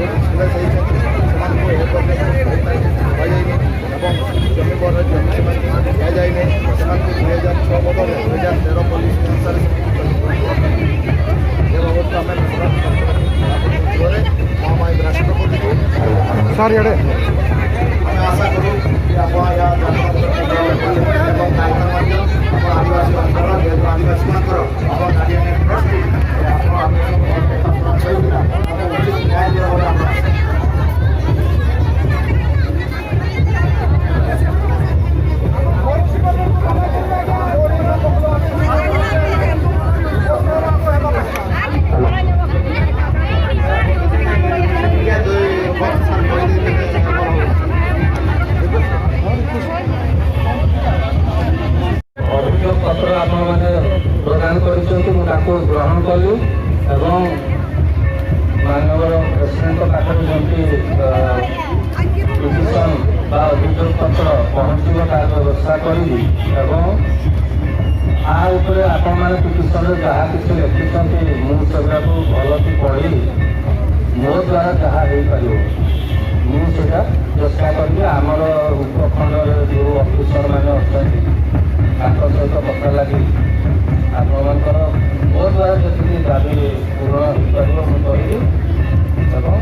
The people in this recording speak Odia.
ନୋଟିସ୍ ଦେଇଛନ୍ତି ସେମାନଙ୍କୁ ଏ ପର୍ଯ୍ୟନ୍ତ କୁହାଯାଇନି ଏବଂ ଜମି ଜମି ସେମାନଙ୍କୁ ଦିଆଯାଇନି। ସେମାନଙ୍କୁ 2006 ବଦଳରେ 2013 ପଲିସି ଅନୁସାରେ ଏ ବାବଦକୁ ଆମେ ମହାମାରୀ ରାଷ୍ଟ୍ରପତିକୁ ସାର୍ ଇଆଡ଼େ ଆମେ ଆଶା କରୁ କି ଆପଣ ଏବଂ ଦାୟିତ୍ୱ ମଧ୍ୟ ଆପଣ ଆଦିବାସୀ ଅଞ୍ଚଳ ଯେହେତୁ ଆଦିବାସୀମାନଙ୍କର ଆପଣ ଗାର୍ଡିଆନ୍ ଟ୍ରଷ୍ଟ ଆପଣ ଉଚିତ ନ୍ୟାୟ ଦେବା ବୋଲି ଆମେ ଅଭିଯୋଗ ପତ୍ର ଆପଣମାନେ ପ୍ରଦାନ କରିଛନ୍ତି। ମୁଁ ତାକୁ ଗ୍ରହଣ କଲି ଏବଂ ମାନ୍ୟବର ପ୍ରେସିଡେଣ୍ଟଙ୍କ ପାଖରେ ଯେମିତି ପିଟିସନ୍ ବା ଅଭିଯୋଗ ପତ୍ର ପହଞ୍ଚିବ ତାର ବ୍ୟବସ୍ଥା କରିବି ଏବଂ ଆ ଉପରେ ଆପଣମାନେ ପିଟିସନରେ ଯାହା କିଛି ଲେଖିଛନ୍ତି ମୁଁ ସେଗୁଡ଼ାକୁ ଭଲକି ପଢ଼ି ମୋ ଦ୍ୱାରା ଯାହା ହେଇପାରିବ ମୁଁ ସେଇଟା ଚେଷ୍ଟା କରିବି। ଆମର ଉପଖଣ୍ଡରେ ଯେଉଁ ଅଫିସରମାନେ ଅଛନ୍ତି ତାଙ୍କ ସହିତ କଥା ଲାଗି ଆପଣମାନଙ୍କର ମୋ ଦ୍ୱାରା ଯେତିକି ଦାବି ପୂରଣ ହୋଇପାରିବ ମୁଁ କରିବି ଏବଂ